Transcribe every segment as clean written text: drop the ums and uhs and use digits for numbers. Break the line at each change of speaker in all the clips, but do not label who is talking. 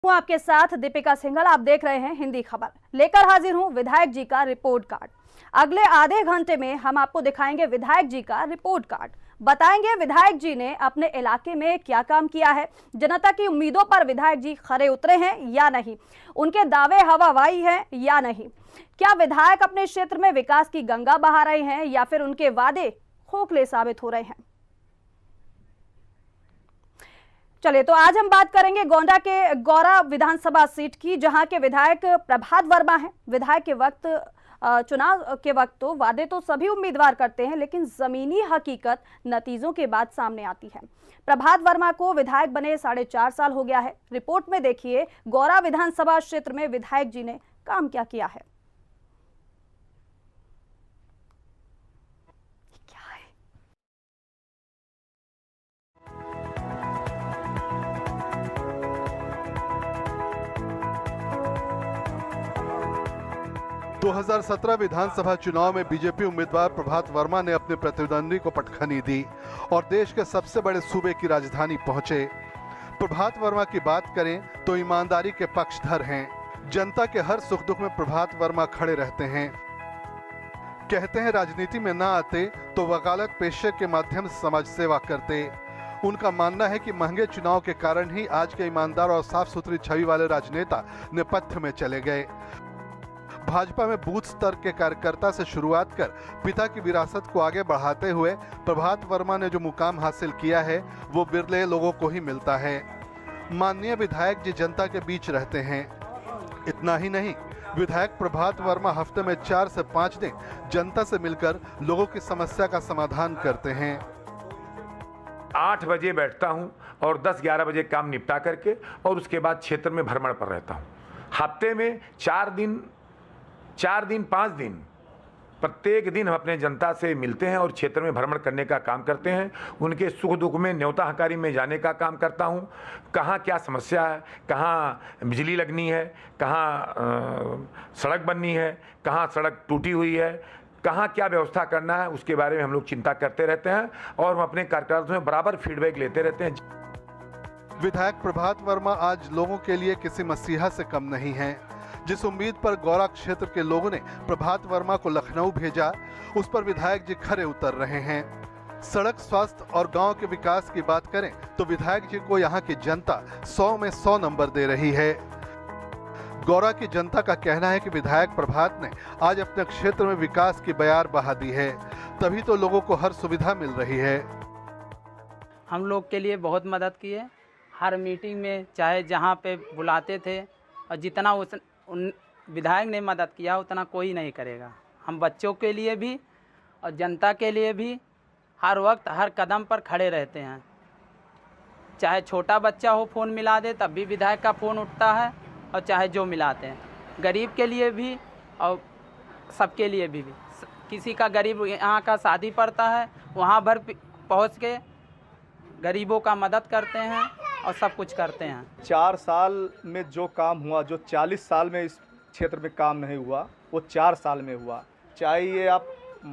हूं आपके साथ दीपिका सिंघल। आप देख रहे हैं हिंदी खबर। लेकर हाजिर हूं विधायक जी का रिपोर्ट कार्ड। अगले आधे घंटे में हम आपको दिखाएंगे विधायक जी का रिपोर्ट कार्ड। बताएंगे विधायक जी ने अपने इलाके में क्या काम किया है, जनता की उम्मीदों पर विधायक जी खरे उतरे हैं या नहीं, उनके दावे हवाबाजी हैं या नहीं, क्या विधायक अपने क्षेत्र में विकास की गंगा बहा रहे हैं या फिर उनके वादे खोखले साबित हो रहे हैं। चलिए तो आज हम बात करेंगे गोंडा के गौरा विधानसभा सीट की, जहां के विधायक प्रभात वर्मा हैं। विधायक के वक्त चुनाव के वक्त तो वादे तो सभी उम्मीदवार करते हैं, लेकिन जमीनी हकीकत नतीजों के बाद सामने आती है। प्रभात वर्मा को विधायक बने 4.5 साल हो गया है। रिपोर्ट में देखिए गौरा विधानसभा क्षेत्र में विधायक जी ने काम क्या किया है।
2017 विधानसभा चुनाव में बीजेपी उम्मीदवार प्रभात वर्मा ने अपने प्रतिद्वंदी को पटखनी दी और देश के सबसे बड़े सूबे की राजधानी पहुंचे। प्रभात वर्मा की बात करें तो ईमानदारी के पक्षधर हैं। जनता के हर सुख दुख में प्रभात वर्मा खड़े रहते हैं। कहते हैं राजनीति में ना आते तो वकालत पेशे के माध्यम से समाज सेवा करते। उनका मानना है कि महंगे चुनाव के कारण ही आज के ईमानदार और साफ सुथरी छवि वाले राजनेता नेपथ्य में चले गए। भाजपा में बूथ स्तर के कार्यकर्ता से शुरुआत कर पिता की विरासत को आगे बढ़ाते हुए प्रभात वर्मा ने जो मुकाम हासिल किया है वो बिरले लोगों को ही मिलता है। माननीय विधायक जी जनता के बीच रहते हैं। इतना ही नहीं, विधायक प्रभात वर्मा हफ्ते में 4 से 5 दिन जनता से मिलकर लोगों की समस्या का समाधान करते हैं।
8 बजे बैठता हूं और 10-11 बजे काम निपटा करके और उसके बाद क्षेत्र में भ्रमण पर रहता हूं। हफ्ते में 4 दिन 5 दिन प्रत्येक दिन हम अपने जनता से मिलते हैं और क्षेत्र में भ्रमण करने का काम करते हैं। उनके सुख दुख में न्योता हकारी में जाने का काम करता हूं। कहाँ क्या समस्या है, कहाँ बिजली लगनी है, कहाँ सड़क बननी है, कहाँ सड़क टूटी हुई है, कहाँ क्या व्यवस्था करना है, उसके बारे में हम लोग चिंता करते रहते हैं और हम अपने कार्यकर्ताओं में बराबर फीडबैक लेते रहते हैं।
विधायक प्रभात वर्मा आज लोगों के लिए किसी मसीहा से कम नहीं है। जिस उम्मीद पर गौरा क्षेत्र के लोगों ने प्रभात वर्मा को लखनऊ भेजा, उस पर विधायक जी खरे उतर रहे हैं। सड़क, स्वास्थ्य और गांव के विकास की बात करें तो विधायक जी को यहां की जनता 100 में 100 नंबर दे रही है। गौरा की जनता का कहना है कि विधायक प्रभात ने आज अपने क्षेत्र में विकास की बयार बहा दी है, तभी तो लोगों को हर सुविधा मिल रही है।
हम लोग के लिए बहुत मदद की है। हर मीटिंग में चाहे जहाँ पे बुलाते थे और जितना उन विधायक ने मदद किया उतना कोई नहीं करेगा। हम बच्चों के लिए भी और जनता के लिए भी हर वक्त हर कदम पर खड़े रहते हैं। चाहे छोटा बच्चा हो फ़ोन मिला दे तब भी विधायक का फ़ोन उठता है, और चाहे जो मिलाते हैं गरीब के लिए भी और सबके लिए भी। किसी का गरीब यहाँ का शादी पड़ता है, वहाँ भर पहुँच के गरीबों का मदद करते हैं और सब कुछ करते हैं।
4 साल में जो काम हुआ, जो 40 साल में इस क्षेत्र में काम नहीं हुआ, वो 4 साल में हुआ। चाहे ये आप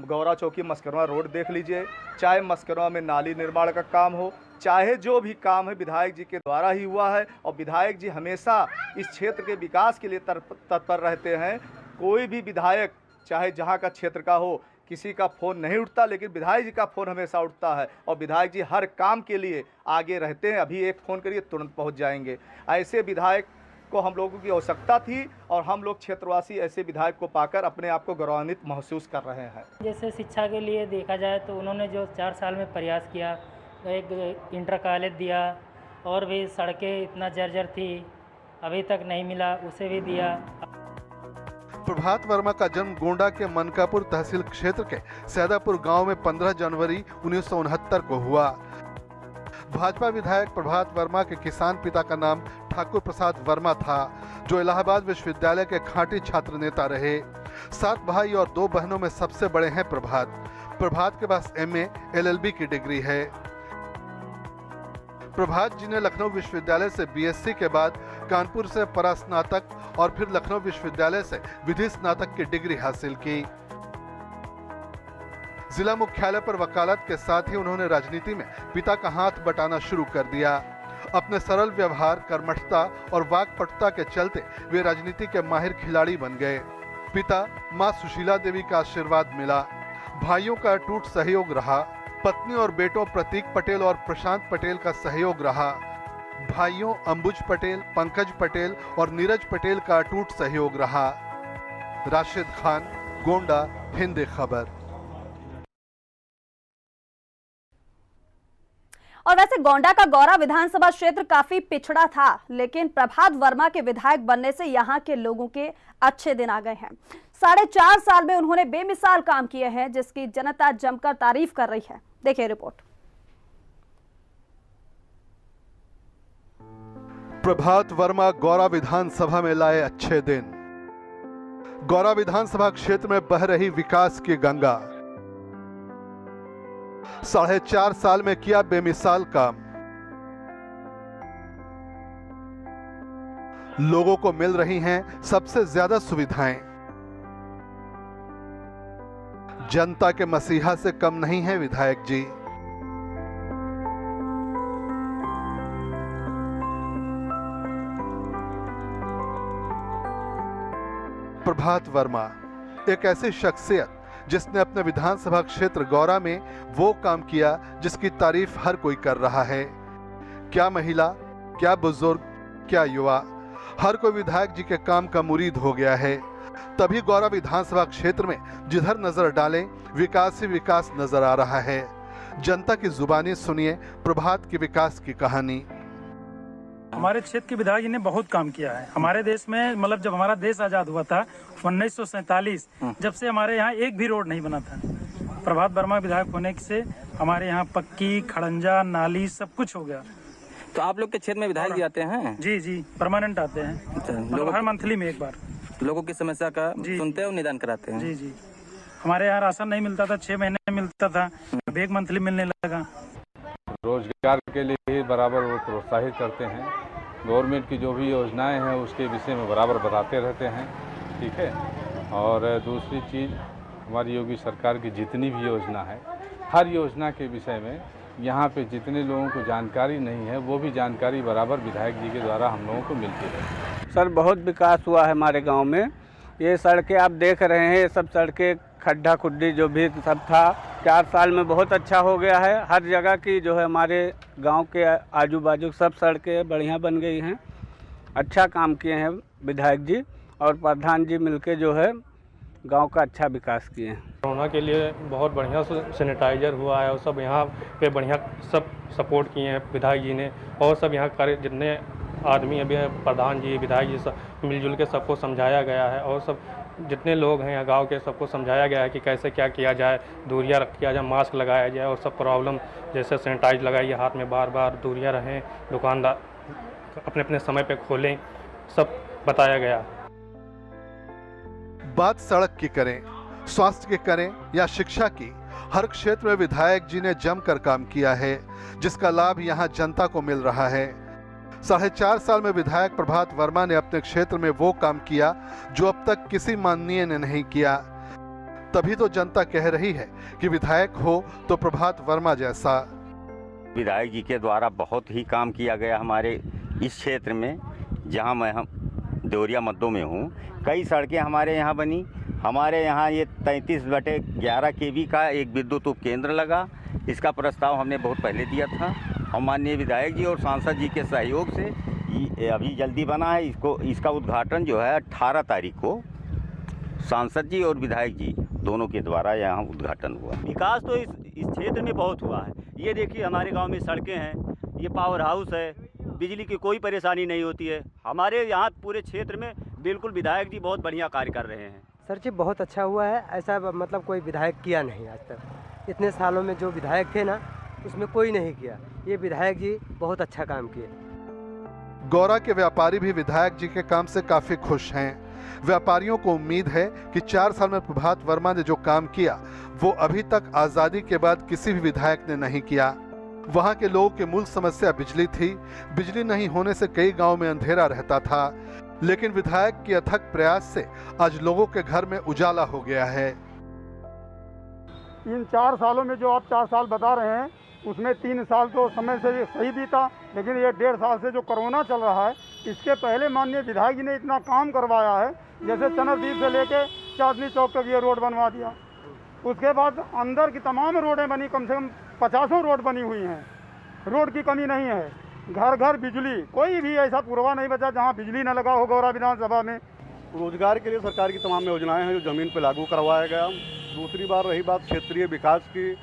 गौरा चौकी मस्करवा रोड देख लीजिए, चाहे मस्करवा में नाली निर्माण का काम हो, चाहे जो भी काम है विधायक जी के द्वारा ही हुआ है। और विधायक जी हमेशा इस क्षेत्र के विकास के लिए तत्पर रहते हैं। कोई भी विधायक चाहे जहाँ का क्षेत्र का हो, किसी का फ़ोन नहीं उठता, लेकिन विधायक जी का फ़ोन हमेशा उठता है और विधायक जी हर काम के लिए आगे रहते हैं। अभी एक फ़ोन करिए तुरंत पहुंच जाएंगे। ऐसे विधायक को हम लोगों की आवश्यकता थी और हम लोग क्षेत्रवासी ऐसे विधायक को पाकर अपने आप को गौरवान्वित महसूस कर रहे हैं।
जैसे शिक्षा के लिए देखा जाए तो उन्होंने जो 4 साल में प्रयास किया, तो एक इंटर कॉलेज दिया, और भी सड़कें इतना जर्जर थी अभी तक नहीं मिला, उसे भी दिया।
प्रभात वर्मा का जन्म गोंडा के मनकापुर तहसील क्षेत्र के सैदापुर गांव में 15 जनवरी 1969 को हुआ। भाजपा विधायक प्रभात वर्मा के किसान पिता का नाम ठाकुर प्रसाद वर्मा था, जो इलाहाबाद विश्वविद्यालय के खांटी छात्र नेता रहे। 7 भाई और 2 बहनों में सबसे बड़े हैं प्रभात के पास MA LLB की डिग्री है। प्रभात जी ने लखनऊ विश्वविद्यालय से BSc के बाद कानपुर से परास्नातक और फिर लखनऊ विश्वविद्यालय से विधि स्नातक की डिग्री हासिल की। जिला मुख्यालय पर वकालत के साथ ही उन्होंने राजनीति में पिता का हाथ बटाना शुरू कर दिया। अपने सरल व्यवहार, कर्मठता और वाकपटुता के चलते वे राजनीति के माहिर खिलाड़ी बन गए। पिता मां सुशीला देवी का आशीर्वाद मिला, भाइयों का अटूट सहयोग रहा, पत्नी और बेटों प्रतीक पटेल और प्रशांत पटेल का सहयोग रहा, भाइयों अंबुज पटेल, पंकज पटेल और नीरज पटेल का अटूट सहयोग रहा। राशिद खान, गोंडा, हिंदी खबर।
और वैसे गोंडा का गौरा विधानसभा क्षेत्र काफी पिछड़ा था, लेकिन प्रभात वर्मा के विधायक बनने से यहां के लोगों के अच्छे दिन आ गए हैं। 4.5 साल में उन्होंने बेमिसाल काम किए हैं, जिसकी जनता जमकर तारीफ कर रही है। देखिए रिपोर्ट।
प्रभात वर्मा गौरा विधानसभा में लाए अच्छे दिन। गौरा विधानसभा क्षेत्र में बह रही विकास की गंगा। 4.5 साल में किया बेमिसाल काम। लोगों को मिल रही हैं सबसे ज्यादा सुविधाएं। जनता के मसीहा से कम नहीं है विधायक जी। प्रभात वर्मा एक ऐसी शख्सियत जिसने अपने विधानसभा क्षेत्र गौरा में वो काम किया जिसकी तारीफ हर कोई कर रहा है। क्या महिला, क्या बुजुर्ग, क्या युवा, हर कोई विधायक जी के काम का मुरीद हो गया है। तभी गौरा विधानसभा क्षेत्र में जिधर नजर डालें विकास ही विकास नजर आ रहा है। जनता की जुबानी सुनिए प्रभात की विकास की कहानी।
हमारे क्षेत्र के विधायक जी ने बहुत काम किया है। हमारे देश में मतलब जब हमारा देश आजाद हुआ था 1947, जब से हमारे यहाँ एक भी रोड नहीं बना था। प्रभात वर्मा विधायक होने से हमारे यहाँ पक्की, खड़ंजा, नाली सब कुछ हो गया।
तो आप लोग के क्षेत्र में विधायक जी आते हैं?
जी जी, परमानेंट आते हैं, मतलब हर मंथली में एक बार।
लोगों की समस्या का सुनते हैं और निदान कराते हैं?
जी जी। हमारे यहाँ राशन नहीं मिलता था, 6 महीने मिलता था, अब 1 मंथली मिलने लगा।
रोजगार के लिए ही बराबर वो प्रोत्साहित करते हैं। गवर्नमेंट की जो भी योजनाएं हैं उसके विषय में बराबर बताते रहते हैं, ठीक है। और दूसरी चीज़, हमारी योगी सरकार की जितनी भी योजना है, हर योजना के विषय में यहाँ पे जितने लोगों को जानकारी नहीं है वो भी जानकारी बराबर विधायक जी के द्वारा हम लोगों को मिलती है।
सर बहुत विकास हुआ है हमारे गांव में। ये सड़कें आप देख रहे हैं, ये सब सड़कें खड्डा खुड्डी जो भी सब था 4 साल में बहुत अच्छा हो गया है। हर जगह की जो है हमारे गांव के आजू बाजू सब सड़कें बढ़िया बन गई हैं। अच्छा काम किए हैं विधायक जी और प्रधान जी मिलके जो है गांव का अच्छा विकास किए हैं।
कोरोना के लिए बहुत बढ़िया सैनिटाइजर हुआ है और सब यहाँ पे बढ़िया सब सपोर्ट किए हैं विधायक जी ने। और सब यहाँ कार्य जितने आदमी अभी है, प्रधान जी, विधायक जी, सब मिलजुल के सबको समझाया गया है। और सब जितने लोग हैं यहाँ गांव के सबको समझाया गया है कि कैसे क्या किया जाए, दूरियां रखा जाए, मास्क लगाया जाए और सब प्रॉब्लम जैसे सैनिटाइज लगाइए, हाथ में बार बार दूरियां रहें, दुकानदार अपने अपने समय पे खोलें, सब बताया गया।
बात सड़क की करें, स्वास्थ्य की करें या शिक्षा की, हर क्षेत्र में विधायक जी ने जमकर काम किया है, जिसका लाभ यहाँ जनता को मिल रहा है। 4.5 साल में विधायक प्रभात वर्मा ने अपने क्षेत्र में वो काम किया जो अब तक किसी माननीय ने नहीं किया। तभी तो जनता कह रही है कि विधायक हो तो प्रभात वर्मा जैसा।
विधायक जी के द्वारा बहुत ही काम किया गया हमारे इस क्षेत्र में, जहां मैं देवरिया मद्दों में हूं। कई सड़कें हमारे यहां बनी। हमारे यहां ये 33/11 kV का एक विद्युत उपकेंद्र लगा। इसका प्रस्ताव हमने बहुत पहले दिया था और माननीय विधायक जी और सांसद जी के सहयोग से ये अभी जल्दी बना है। इसका उद्घाटन जो है 18 तारीख को सांसद जी और विधायक जी दोनों के द्वारा यहाँ उद्घाटन हुआ।
विकास तो इस क्षेत्र में बहुत हुआ है। ये देखिए हमारे गांव में सड़कें हैं, ये पावर हाउस है, बिजली की कोई परेशानी नहीं होती है। हमारे यहाँ पूरे क्षेत्र में बिल्कुल विधायक जी बहुत बढ़िया कार्य कर रहे हैं।
सर जी बहुत अच्छा हुआ है, ऐसा मतलब कोई विधायक किया नहीं आज तक। इतने सालों में जो विधायक थे ना उसमें कोई नहीं किया। ये विधायक जी बहुत अच्छा काम किए।
गौरा के व्यापारी भी विधायक जी के काम से काफी खुश हैं। व्यापारियों को उम्मीद है कि 4 साल में प्रभात वर्मा ने जो काम किया वो अभी तक आजादी के बाद किसी भी विधायक ने नहीं किया। वहां के लोगों की मूल समस्या बिजली थी। बिजली नहीं होने से कई गांव में अंधेरा रहता था, लेकिन विधायक के अथक प्रयास से आज लोगों के घर में उजाला हो गया है।
इन 4 सालों में जो आप 4 साल बता रहे हैं, उसमें 3 साल तो समय से सही बीता, लेकिन ये 1.5 साल से जो कोरोना चल रहा है, इसके पहले माननीय विधायक जी ने इतना काम करवाया है। जैसे चनरदीप से लेके चांदनी चौक तक ये रोड बनवा दिया। उसके बाद अंदर की तमाम रोडें बनी, कम से कम 50 रोड बनी हुई हैं। रोड की कमी नहीं है। घर घर बिजली, कोई भी ऐसा पुरवा नहीं बचा जहाँ बिजली न लगा हो गौरा विधानसभा में।
रोजगार के लिए सरकार की तमाम योजनाएं हैं जो ज़मीन पर लागू करवाया गया। दूसरी बार रही बात क्षेत्रीय विकास की,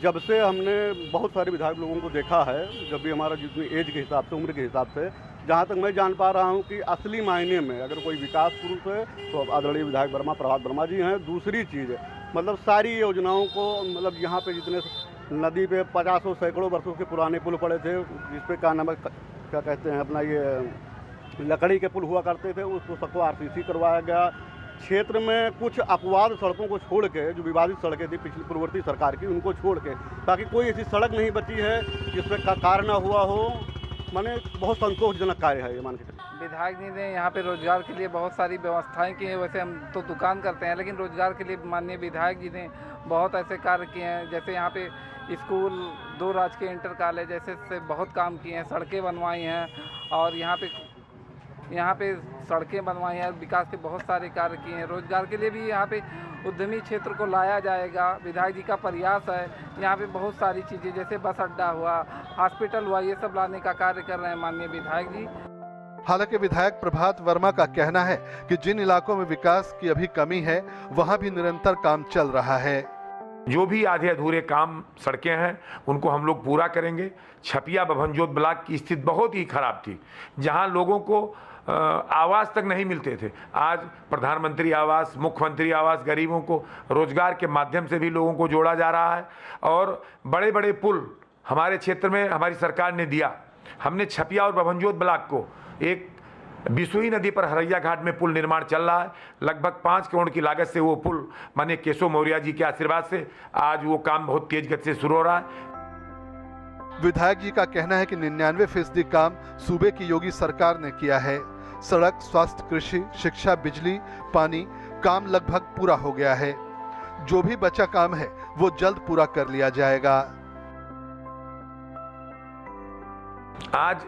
जब से हमने बहुत सारे विधायक लोगों को देखा है, जब भी हमारा जितनी एज के हिसाब से, उम्र के हिसाब से, जहाँ तक मैं जान पा रहा हूँ कि असली मायने में अगर कोई विकास पुरुष है तो आदरणीय विधायक प्रभात वर्मा जी हैं। दूसरी चीज़ मतलब सारी योजनाओं को, मतलब यहाँ पे जितने नदी पे 50 सैकड़ों वर्षों के पुराने पुल पड़े थे, जिस पे क्या नाम क्या कहते हैं अपना ये लकड़ी के पुल हुआ करते थे, उसको सबको RCC करवाया गया। क्षेत्र में कुछ अपवाद सड़कों को छोड़ के, जो विवादित सड़कें थी पिछली पूर्ववर्ती सरकार की, उनको छोड़ के ताकि कोई ऐसी सड़क नहीं बची है जिसमें कार्य न हुआ हो। माने बहुत संतोषजनक कार्य है ये, मान के।
विधायक जी ने यहाँ पे रोजगार के लिए बहुत सारी व्यवस्थाएं की हैं। वैसे हम तो दुकान करते हैं, लेकिन रोजगार के लिए माननीय विधायक जी ने बहुत ऐसे कार्य किए हैं। जैसे यहाँ पे स्कूल, 2 राजकीय इंटर कॉलेज ऐसे से बहुत काम किए हैं, सड़कें बनवाई हैं और यहाँ पे सड़कें बनवाई हैं। विकास के बहुत सारे कार्य किए हैं। रोजगार के लिए भी यहाँ पे उद्यमी क्षेत्र को लाया जाएगा, विधायक जी का प्रयास है। यहाँ पे बहुत सारी चीज़ें जैसे बस अड्डा हुआ, हॉस्पिटल हुआ, ये सब लाने का कार्य कर रहे हैं माननीय विधायक जी।
हालांकि विधायक प्रभात वर्मा का कहना है कि जिन इलाकों में विकास की अभी कमी है, वहां भी निरंतर काम चल रहा है।
जो भी आधे अधूरे काम सड़कें हैं उनको हम लोग पूरा करेंगे। छपिया बभनजोत ब्लॉक की स्थिति बहुत ही खराब थी, जहां लोगों को आवास तक नहीं मिलते थे। आज प्रधानमंत्री आवास, मुख्यमंत्री आवास गरीबों को रोजगार के माध्यम से भी लोगों को जोड़ा जा रहा है। और बड़े बड़े पुल हमारे क्षेत्र में हमारी सरकार ने दिया। हमने छपिया और बभनजोत ब्लॉक को एक बिसुई नदी पर हरैया घाट में पुल निर्माण चल रहा है। लगभग 5 करोड़ की लागत से वो पुल माननीय केशव मौर्य जी के आशीर्वाद से आज वो काम बहुत तेज गति से शुरू हो रहा है।
विधायक जी का कहना है कि 99% काम सूबे की योगी सरकार ने किया है। सड़क, स्वास्थ्य, कृषि, शिक्षा, बिजली, पानी काम लगभग पूरा हो गया है। जो भी बचा काम है वो जल्द पूरा कर लिया जाएगा।
आज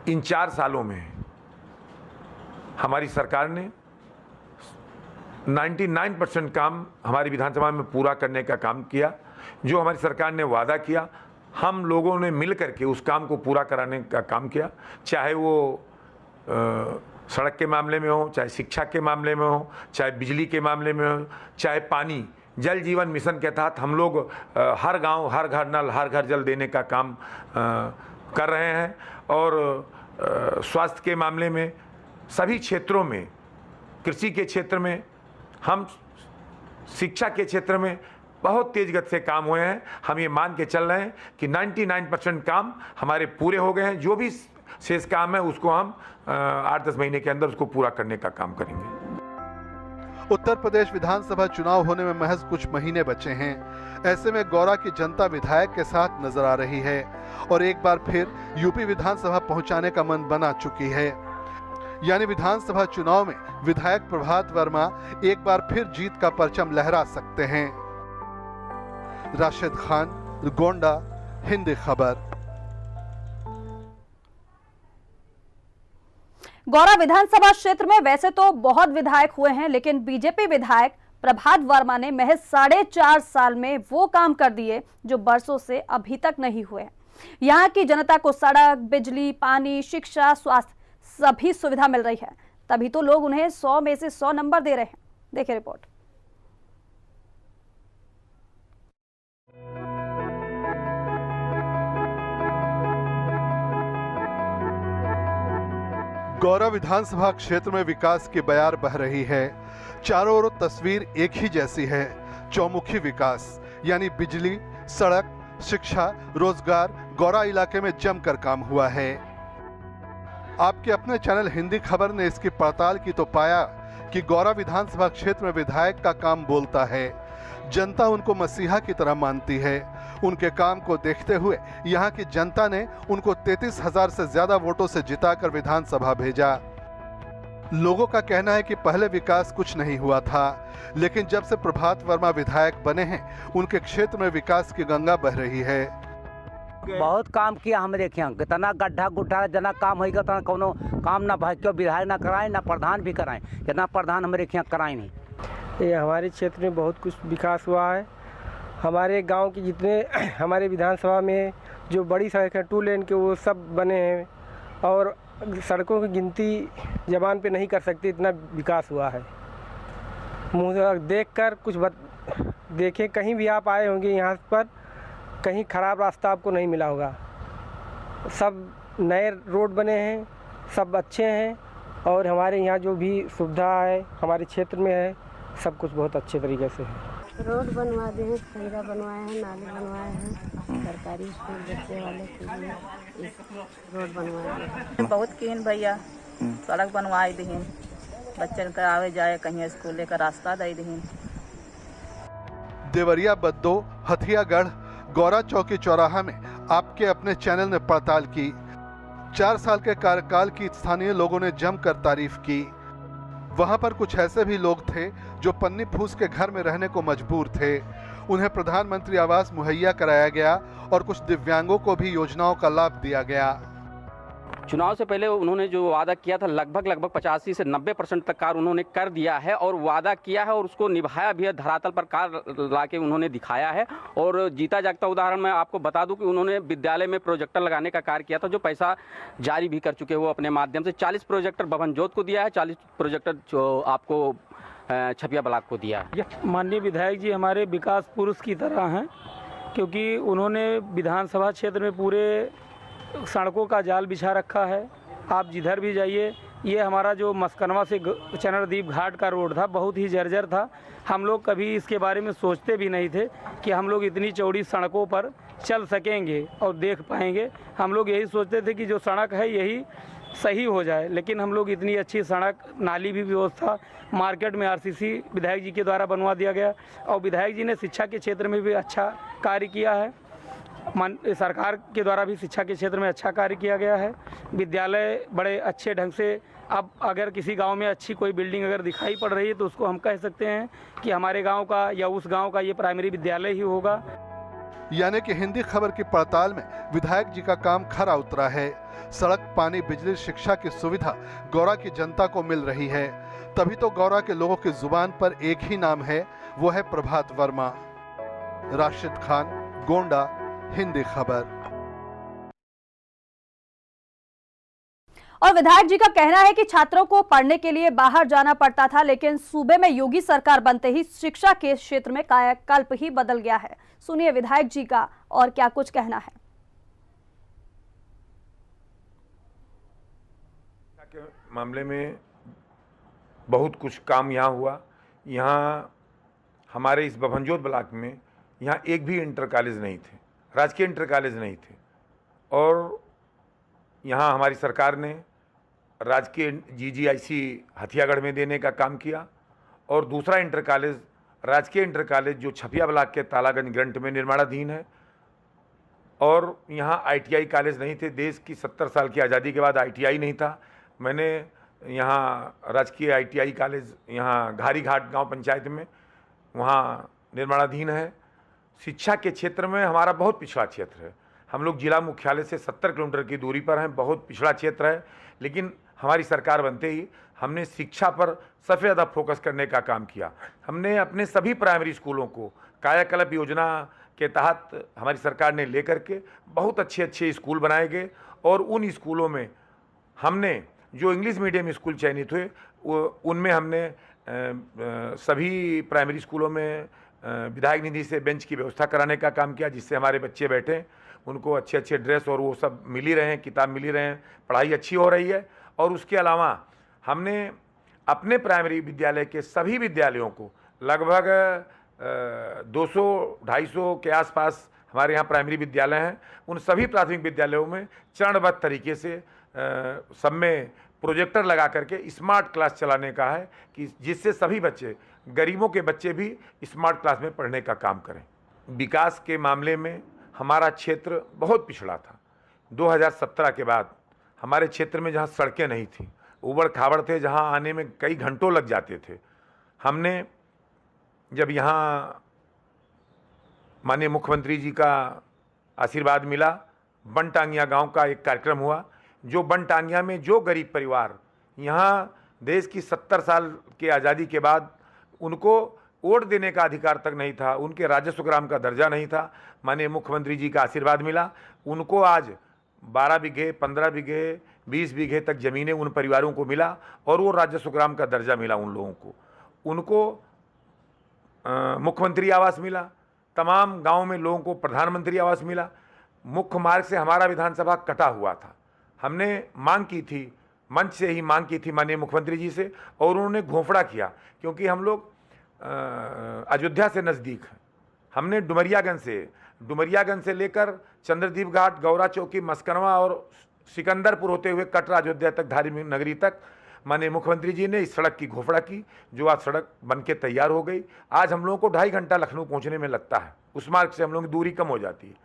इन 4 सालों में हमारी सरकार ने 99% काम हमारी विधानसभा में पूरा करने का काम किया। जो हमारी सरकार ने वादा किया, हम लोगों ने मिल करके उस काम को पूरा कराने का काम किया। चाहे वो सड़क के मामले में हो, चाहे शिक्षा के मामले में हो, चाहे बिजली के मामले में हो, चाहे पानी। जल जीवन मिशन के तहत हम लोग हर गांव, हर घर नल, हर घर जल देने का काम कर रहे हैं। और स्वास्थ्य के मामले में सभी क्षेत्रों में, कृषि के क्षेत्र में, हम शिक्षा के क्षेत्र में बहुत तेज गति से काम हुए हैं। हम ये मान के चल रहे हैं कि 99% काम हमारे पूरे हो गए हैं। जो भी शेष काम है उसको हम 8-10 महीने के अंदर उसको पूरा करने का काम करेंगे।
उत्तर प्रदेश विधानसभा चुनाव होने में महज कुछ महीने बचे हैं। ऐसे में गौरा की जनता विधायक के साथ नजर आ रही है और एक बार फिर यूपी विधानसभा पहुंचाने का मन बना चुकी है। यानी विधानसभा चुनाव में विधायक प्रभात वर्मा एक बार फिर जीत का परचम लहरा सकते हैं। राशिद खान, गोंडा, हिंदी खबर।
गौरा विधानसभा क्षेत्र में वैसे तो बहुत विधायक हुए हैं, लेकिन बीजेपी विधायक प्रभात वर्मा ने महज 4.5 साल में वो काम कर दिए जो बरसों से अभी तक नहीं हुए। यहाँ की जनता को सड़क, बिजली, पानी, शिक्षा, स्वास्थ्य सभी सुविधा मिल रही है, तभी तो लोग उन्हें 100 में से 100 नंबर दे रहे हैं। देखिए रिपोर्ट।
गौरा विधानसभा क्षेत्र में विकास की बयार बह रही है। चारों ओर तस्वीर एक ही जैसी है, चौमुखी विकास, यानी बिजली, सड़क, शिक्षा, रोजगार। गौरा इलाके में जमकर काम हुआ है। आपके अपने चैनल हिंदी खबर ने इसकी पड़ताल की तो पाया कि गौरा विधानसभा क्षेत्र में विधायक का काम बोलता है। जनता उनको मसीहा की तरह मानती है। उनके काम को देखते हुए यहाँ की जनता ने उनको 33,000 से ज्यादा वोटों से जिताकर विधानसभा भेजा। लोगों का कहना है कि पहले विकास कुछ नहीं हुआ था, लेकिन जब से प्रभात वर्मा विधायक बने हैं उनके क्षेत्र में विकास की गंगा बह रही है।
बहुत काम किया हमारे यहाँ, कितना गड्ढा गुड्ढा जना काम होगा उतना कोनो काम ना भाई क्यों विधायक ना कराएं ना प्रधान भी कराएं, जितना प्रधान हमारे यहाँ कराएं नहीं।
ये हमारे क्षेत्र में बहुत कुछ विकास हुआ है। हमारे गांव के जितने हमारे विधानसभा में जो बड़ी सड़क है 2 लेन के वो सब बने हैं और सड़कों की गिनती जबान पे नहीं कर सकती, इतना विकास हुआ है। मुँह देख कर कुछ देखें, कहीं भी आप आए होंगे यहाँ पर कहीं ख़राब रास्ता आपको नहीं मिला होगा। सब नए रोड बने हैं, सब अच्छे हैं और हमारे यहाँ जो भी सुविधा है हमारे क्षेत्र में है सब कुछ बहुत अच्छे तरीके से है।
रोड बनवा दिए हैं, खंडा बनवाए हैं, नाले बनवाए हैं, सरकारी स्कूल बच्चे वाले के लिए रोड बनवाए हैं।
बहुत कीन भैया सड़क बनवाए दी, बच्चन का आवे जाए कहीं स्कूल का रास्ता दे दी।
देवरिया बद्दो, हथियागढ़, गौरा चौकी चौराहा में आपके अपने चैनल ने पड़ताल की। 4 साल के कार्यकाल की स्थानीय लोगों ने जमकर तारीफ की। वहां पर कुछ ऐसे भी लोग थे जो पन्नी फूस के घर में रहने को मजबूर थे। उन्हें प्रधानमंत्री आवास मुहैया कराया गया और कुछ दिव्यांगों को भी योजनाओं का लाभ दिया गया।
चुनाव से पहले उन्होंने जो वादा किया था लगभग 85 से 90% तक कार्य उन्होंने कर दिया है और वादा किया है और उसको निभाया भी है। धरातल पर कार्य लाके उन्होंने दिखाया है। और जीता जागता उदाहरण मैं आपको बता दूं कि उन्होंने विद्यालय में प्रोजेक्टर लगाने का कार्य किया था, जो पैसा जारी भी कर चुके वो अपने माध्यम से। 40 प्रोजेक्टर भवन जोत को दिया है, 40 प्रोजेक्टर जो आपको छपिया ब्लॉक को दिया है।
माननीय विधायक जी हमारे विकास पुरुष की तरह हैं, क्योंकि उन्होंने विधानसभा क्षेत्र में पूरे सड़कों का जाल बिछा रखा है। आप जिधर भी जाइए, ये हमारा जो मस्कनवा से चनरदीप घाट का रोड था बहुत ही जर्जर था। हम लोग कभी इसके बारे में सोचते भी नहीं थे कि हम लोग इतनी चौड़ी सड़कों पर चल सकेंगे और देख पाएंगे। हम लोग यही सोचते थे कि जो सड़क है यही सही हो जाए, लेकिन हम लोग इतनी अच्छी सड़क, नाली भी व्यवस्था, मार्केट में आरसीसी विधायक जी के द्वारा बनवा दिया गया और विधायक जी ने शिक्षा के क्षेत्र में भी अच्छा कार्य किया है। सरकार के द्वारा भी शिक्षा के क्षेत्र में अच्छा कार्य किया गया है। विद्यालय बड़े अच्छे ढंग से, अब अगर किसी गांव में अच्छी कोई बिल्डिंग अगर दिखाई पड़ रही है तो उसको हम कह सकते हैं कि हमारे गांव का या उस गांव का ये प्राइमरी विद्यालय ही होगा।
यानी कि हिंदी खबर की पड़ताल में विधायक जी का काम खरा उतरा है। सड़क, पानी, बिजली, शिक्षा की सुविधा गौरा की जनता को मिल रही है। तभी तो गौरा के लोगों की जुबान पर एक ही नाम है, वो है प्रभात वर्मा। राशिद खान, गोंडा, हिंदी खबर।
और विधायक जी का कहना है कि छात्रों को पढ़ने के लिए बाहर जाना पड़ता था, लेकिन सूबे में योगी सरकार बनते ही शिक्षा के क्षेत्र में कायाकल्प ही बदल गया है। सुनिए विधायक जी का और क्या कुछ कहना है।
के मामले में बहुत कुछ काम यहाँ हुआ। यहाँ हमारे इस बभनजोत ब्लॉक में यहाँ एक भी इंटर कॉलेज नहीं थे, राजकीय इंटर कॉलेज नहीं थे, और यहाँ हमारी सरकार ने राजकीय जीजीआईसी हथियागढ़ में देने का काम किया और दूसरा इंटर कॉलेज, राजकीय इंटर कॉलेज जो छपिया ब्लॉक के तालागंज ग्रंट में निर्माणाधीन है। और यहाँ आईटीआई कॉलेज नहीं थे। देश की 70 साल की आज़ादी के बाद आईटीआई नहीं था। मैंने यहाँ राजकीय आईटीआई कॉलेज यहाँ घारी घाट गांव पंचायत में वहाँ निर्माणाधीन है। शिक्षा के क्षेत्र में हमारा बहुत पिछड़ा क्षेत्र है। हम लोग जिला मुख्यालय से 70 किलोमीटर की दूरी पर हैं, बहुत पिछड़ा क्षेत्र है। लेकिन हमारी सरकार बनते ही हमने शिक्षा पर सबसे ज़्यादा फोकस करने का काम किया। हमने अपने सभी प्राइमरी स्कूलों को कायाकल्प योजना के तहत हमारी सरकार ने लेकर के बहुत अच्छे अच्छे स्कूल बनाए गए और उन स्कूलों में हमने जो इंग्लिश मीडियम स्कूल चयनित हुए उनमें हमने सभी प्राइमरी स्कूलों में विधायक निधि से बेंच की व्यवस्था कराने का काम किया, जिससे हमारे बच्चे बैठे उनको अच्छे अच्छे ड्रेस और वो सब मिल ही रहे हैं, किताब मिल ही रहे हैं, पढ़ाई अच्छी हो रही है। और उसके अलावा हमने अपने प्राइमरी विद्यालय के सभी विद्यालयों को लगभग 200-250 के आसपास हमारे यहाँ प्राइमरी विद्यालय हैं। उन सभी प्राथमिक विद्यालयों में चरणबद्ध तरीके से सब में प्रोजेक्टर लगा करके स्मार्ट क्लास चलाने का है कि जिससे सभी बच्चे, गरीबों के बच्चे भी स्मार्ट क्लास में पढ़ने का काम करें। विकास के मामले में हमारा क्षेत्र बहुत पिछड़ा था। 2017 के बाद हमारे क्षेत्र में जहाँ सड़कें नहीं थी उबड़ खाबड़ थे, जहाँ आने में कई घंटों लग जाते थे। हमने जब यहाँ माननीय मुख्यमंत्री जी का आशीर्वाद मिला, बनटांगिया गांव का एक कार्यक्रम हुआ, जो बनटांगिया में जो गरीब परिवार यहाँ देश की 70 साल के आज़ादी के बाद उनको वोट देने का अधिकार तक नहीं था, उनके राजस्व ग्राम का दर्जा नहीं था, माननीय मुख्यमंत्री जी का आशीर्वाद मिला, उनको आज 12 बीघे, 15 बीघे, 20 बीघे तक ज़मीनें उन परिवारों को मिला और वो राजस्व ग्राम का दर्जा मिला उन लोगों को। उनको मुख्यमंत्री आवास मिला, तमाम गांव में लोगों को प्रधानमंत्री आवास मिला। मुख्य मार्ग से हमारा विधानसभा कटा हुआ था, हमने मांग की थी, मंच से ही मांग की थी माननीय मुख्यमंत्री जी से, और उन्होंने घोंफड़ा किया, क्योंकि हम लोग अयोध्या से नज़दीक हैं। हमने डुमरियागंज से लेकर चंद्रदीप घाट, गौरा चौकी, मस्करवा और सिकंदरपुर होते हुए कटरा अयोध्या तक, धार्मिक नगरी तक माननीय मुख्यमंत्री जी ने इस सड़क की घोषणा की, जो आज सड़क बनके तैयार हो गई। आज हम लोगों को 2.5 घंटा लखनऊ पहुंचने में लगता है, उस मार्ग से हम लोगों की दूरी कम हो जाती है।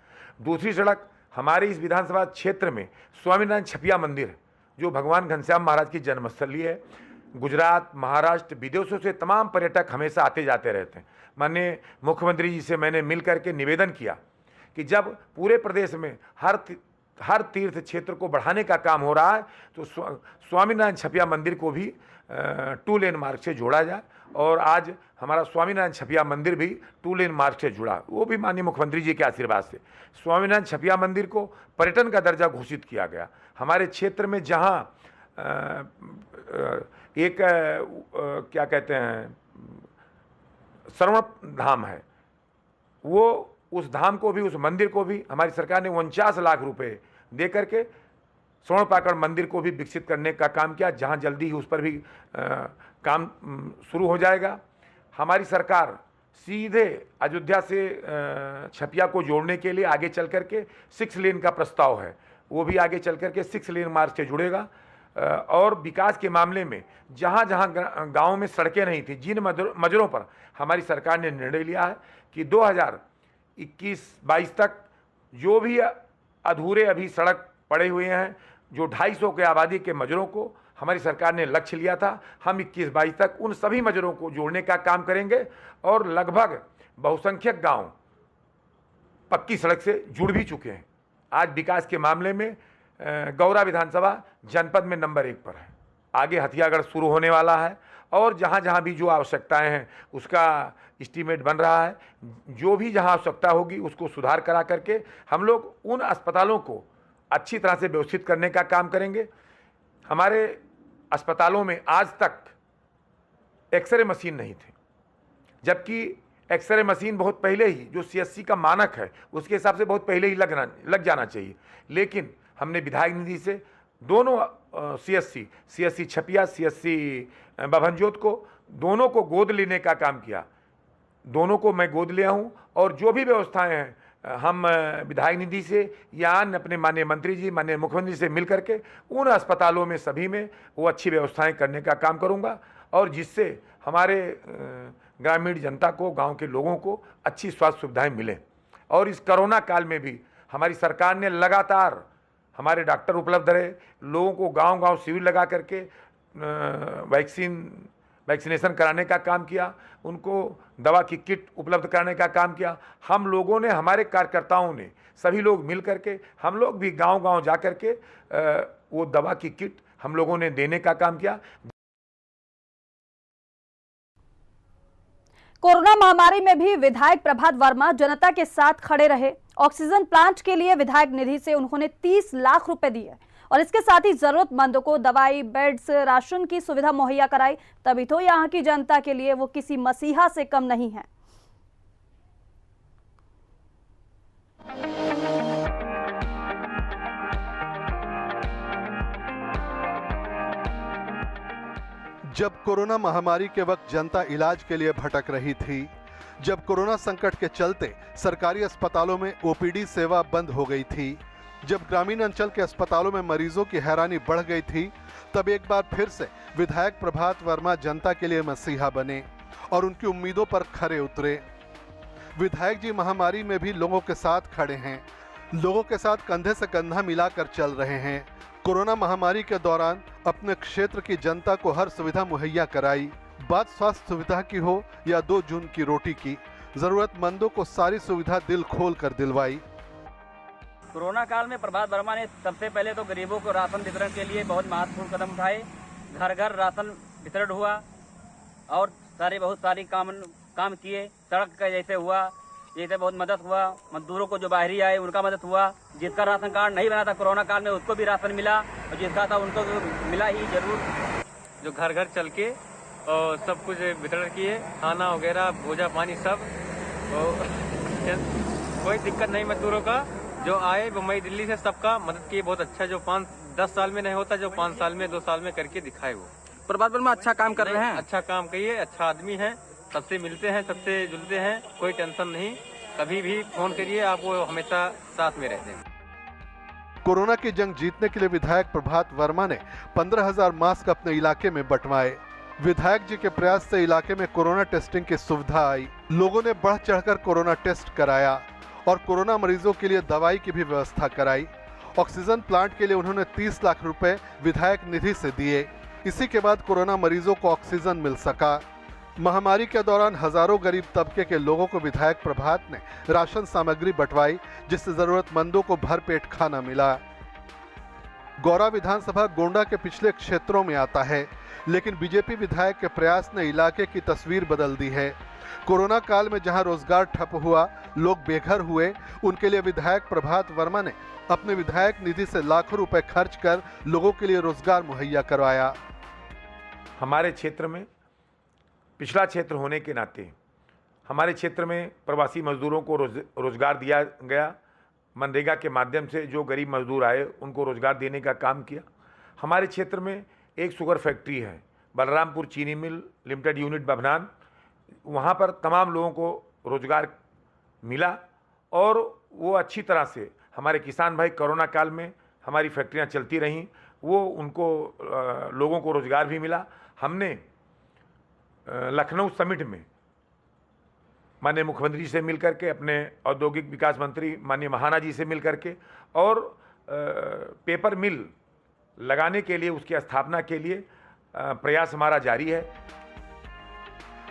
दूसरी सड़क हमारे इस विधानसभा क्षेत्र में स्वामीनारायण छपिया मंदिर, जो भगवान घनश्याम महाराज की जन्मस्थली है। गुजरात, महाराष्ट्र, विदेशों से तमाम पर्यटक हमेशा आते जाते रहते हैं। माननीय मुख्यमंत्री जी से मैंने मिल करके निवेदन किया कि जब पूरे प्रदेश में हर तीर्थ क्षेत्र को बढ़ाने का काम हो रहा है, तो स्वामीनारायण छपिया मंदिर को भी 2 लेन मार्ग से जोड़ा जाए, और आज हमारा स्वामीनारायण छपिया मंदिर भी 2 लेन मार्ग से जुड़ा, वो भी माननीय मुख्यमंत्री जी के आशीर्वाद से। स्वामीनारायण छपिया मंदिर को पर्यटन का दर्जा घोषित किया गया। हमारे क्षेत्र में जहाँ एक क्या कहते हैं, श्रवण धाम है, वो उस धाम को भी, उस मंदिर को भी हमारी सरकार ने 49 लाख रुपए दे करके स्वर्ण पाकड़ मंदिर को भी विकसित करने का काम किया, जहां जल्दी ही उस पर भी काम शुरू हो जाएगा। हमारी सरकार सीधे अयोध्या से छपिया को जोड़ने के लिए आगे चल करके 6 लेन का प्रस्ताव है, वो भी आगे चल करके 6 लेन मार्ग से जुड़ेगा। और विकास के मामले में जहाँ जहाँ गाँव में सड़कें नहीं थी, जिन मजरों पर हमारी सरकार ने निर्णय लिया है कि 2021-22 तक जो भी अधूरे अभी सड़क पड़े हुए हैं, जो 250 के आबादी के मजरों को हमारी सरकार ने लक्ष्य लिया था, हम 21-22 तक उन सभी मजरों को जोड़ने का काम करेंगे, और लगभग बहुसंख्यक गांव पक्की सड़क से जुड़ भी चुके हैं। आज विकास के मामले में गौरा विधानसभा जनपद में नंबर 1 पर है। आगे हथियागढ़ शुरू होने वाला है, और जहाँ जहाँ भी जो आवश्यकताएं हैं उसका एस्टीमेट बन रहा है। जो भी जहाँ आवश्यकता होगी उसको सुधार करा करके हम लोग उन अस्पतालों को अच्छी तरह से व्यवस्थित करने का काम करेंगे। हमारे अस्पतालों में आज तक एक्सरे मशीन नहीं थे, जबकि एक्सरे मशीन बहुत पहले ही, जो CSC का मानक है उसके हिसाब से बहुत पहले ही लग जाना चाहिए, लेकिन हमने विधायक निधि से दोनों CSC छपिया, CSC बभनजोत को, दोनों को गोद लेने का काम किया। दोनों को मैं गोद लिया हूं, और जो भी व्यवस्थाएं हैं हम विधायक निधि से या अन्य अपने माननीय मंत्री जी, माननीय मुख्यमंत्री से मिल करके उन अस्पतालों में सभी में वो अच्छी व्यवस्थाएं करने का काम करूंगा, और जिससे हमारे ग्रामीण जनता को, गांव के लोगों को अच्छी स्वास्थ्य सुविधाएं मिलें। और इस कोरोना काल में भी हमारी सरकार ने लगातार हमारे डॉक्टर उपलब्ध रहे, लोगों को गांव-गांव शिविर लगा करके वैक्सीनेशन कराने का काम किया, उनको दवा की किट उपलब्ध कराने का काम किया। हम लोगों ने, हमारे कार्यकर्ताओं ने, सभी लोग मिल करके हम लोग भी गांव-गांव जा करके वो दवा की किट हम लोगों ने देने का काम किया।
कोरोना महामारी में भी विधायक प्रभात वर्मा जनता के साथ खड़े रहे। ऑक्सीजन प्लांट के लिए विधायक निधि से उन्होंने 30 लाख रुपए दिए, और इसके साथ ही जरूरतमंदों को दवाई, बेड्स, राशन की सुविधा मुहैया कराई। तभी तो यहाँ की जनता के लिए वो किसी मसीहा से कम नहीं है।
जब कोरोना महामारी के वक्त जनता इलाज के लिए भटक रही थी, जब कोरोना संकट के चलते सरकारी अस्पतालों में OPD सेवा बंद हो गई थी, जब ग्रामीण अंचल के अस्पतालों में मरीजों की हैरानी बढ़ गई थी, तब एक बार फिर से विधायक प्रभात वर्मा जनता के लिए मसीहा बने और उनकी उम्मीदों पर खरे उतरे। विधायक जी महामारी में भी लोगों के साथ खड़े हैं, लोगों के साथ कंधे से कंधा मिलाकर चल रहे हैं, कोरोना महामारी के दौरान अपने क्षेत्र की जनता को हर सुविधा मुहैया कराई। बात स्वास्थ्य सुविधा की हो या 2 जून की रोटी की, जरूरतमंदों को सारी सुविधा दिल खोल कर दिलवाई।
कोरोना काल में प्रभात वर्मा ने सबसे पहले तो गरीबों को राशन वितरण के लिए बहुत महत्वपूर्ण कदम उठाए। घर घर राशन वितरण हुआ और बहुत सारी काम किए। सड़क का जैसे हुआ, जैसे बहुत मदद हुआ। मजदूरों को जो बाहरी आए उनका मदद हुआ। जिसका राशन कार्ड नहीं बना था कोरोना काल में उसको भी राशन मिला, और जिसका था उनको मिला ही जरूर।
जो घर घर चल के और सब कुछ वितरण किए, खाना वगैरह भोजा पानी सब, और कोई दिक्कत नहीं मजदूरों का। जो आए मुंबई दिल्ली से सबका मदद किए, बहुत अच्छा। जो 5-10 साल में नहीं होता, जो 5 साल में 2 साल में करके दिखाए वो।
प्रभात वर्मा अच्छा काम कर रहे हैं।
अच्छा काम करिए, अच्छा आदमी है, सबसे मिलते हैं, सबसे जुलते हैं, कोई टेंशन नहीं। कभी भी फोन करिए, आप वो हमेशा साथ में रहते हैं।
कोरोना की जंग जीतने के लिए विधायक प्रभात वर्मा ने 15,000 मास्क अपने इलाके में बंटवाए। विधायक जी के प्रयास से इलाके में कोरोना टेस्टिंग की सुविधा आई। लोगों ने बढ़ चढ़कर कोरोना टेस्ट कराया और कोरोना मरीजों के लिए दवाई की भी व्यवस्था कराई। ऑक्सीजन प्लांट के लिए उन्होंने 30 लाख रुपए विधायक निधि से दिए। इसी के बाद कोरोना मरीजों को ऑक्सीजन मिल सका। महामारी के दौरान हजारों गरीब तबके के लोगों को विधायक प्रभात ने राशन सामग्री बंटवाई, जिससे जरूरतमंदों को भरपेट खाना मिला। गौरा विधानसभा गोंडा के पिछले क्षेत्रों में आता है, लेकिन बीजेपी विधायक के प्रयास ने इलाके की तस्वीर बदल दी है। कोरोना काल में जहां रोजगार ठप हुआ, लोग बेघर हुए, उनके लिए विधायक प्रभात वर्मा ने अपने विधायक निधि से लाखों रुपए खर्च कर लोगों के लिए रोजगार मुहैया करवाया।
हमारे क्षेत्र में पिछड़ा क्षेत्र होने के नाते हमारे क्षेत्र में प्रवासी मजदूरों को रोजगार दिया गया। मनरेगा के माध्यम से जो गरीब मजदूर आए उनको रोजगार देने का काम किया। हमारे क्षेत्र में एक शुगर फैक्ट्री है, बलरामपुर चीनी मिल लिमिटेड यूनिट बभनान। वहाँ पर तमाम लोगों को रोजगार मिला और वो अच्छी तरह से हमारे किसान भाई कोरोना काल में हमारी फैक्ट्रियाँ चलती रहीं, वो उनको लोगों को रोजगार भी मिला। हमने लखनऊ समिट में माननीय मुख्यमंत्री जी से मिलकर के, अपने औद्योगिक विकास मंत्री माननीय महाना जी से मिलकर के, और पेपर मिल लगाने के लिए, उसकी स्थापना के लिए प्रयास हमारा जारी है।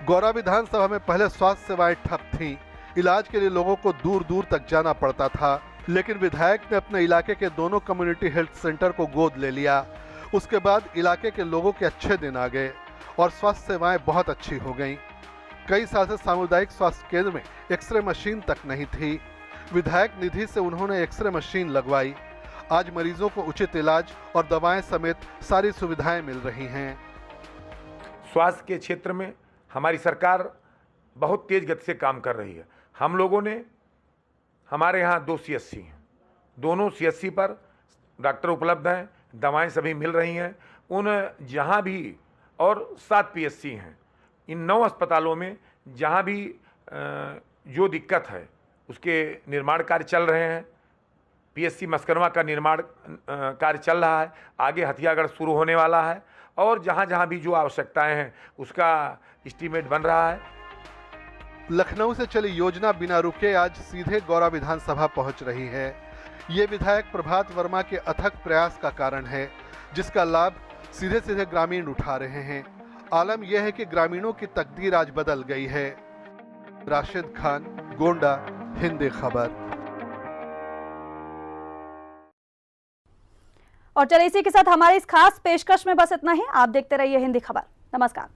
गौरा विधानसभा में पहले स्वास्थ्य सेवाएं ठप थीं। इलाज के लिए लोगों को दूर दूर तक जाना पड़ता था, लेकिन विधायक ने अपने इलाके के दोनों कम्युनिटी हेल्थ सेंटर को गोद ले लिया। उसके बाद इलाके के लोगों के अच्छे दिन आ गए और स्वास्थ्य सेवाएं बहुत अच्छी हो गईं। कई साल से सामुदायिक स्वास्थ्य केंद्र में एक्सरे मशीन तक नहीं थी। विधायक निधि से उन्होंने एक्सरे मशीन लगवाई। आज मरीजों को उचित इलाज और दवाएं समेत सारी सुविधाएं मिल रही हैं।
स्वास्थ्य के क्षेत्र में हमारी सरकार बहुत तेज गति से काम कर रही है। हम लोगों ने, हमारे यहाँ 2 CSC हैं, दोनों CSC पर डॉक्टर उपलब्ध हैं, दवाएं सभी मिल रही हैं। उन जहाँ भी, और 7 PSC हैं। इन 9 अस्पतालों में जहाँ भी जो दिक्कत है उसके निर्माण कार्य चल रहे हैं। PSC मस्करवा का निर्माण कार्य चल रहा है, आगे हथियागढ़ शुरू होने वाला है, और जहाँ जहाँ भी जो आवश्यकताएं हैं उसका एस्टीमेट बन रहा है।
लखनऊ से चली योजना बिना रुके आज सीधे गौरा विधानसभा पहुंच रही है। ये विधायक प्रभात वर्मा के अथक प्रयास का कारण है, जिसका लाभ सीधे सीधे ग्रामीण उठा रहे हैं। आलम यह है कि ग्रामीणों की तकदीर आज बदल गई है। राशिद खान, गोंडा, हिंदी खबर।
और चलिए इसी के साथ हमारी इस खास पेशकश में बस इतना ही। आप देखते रहिए हिंदी खबर। नमस्कार।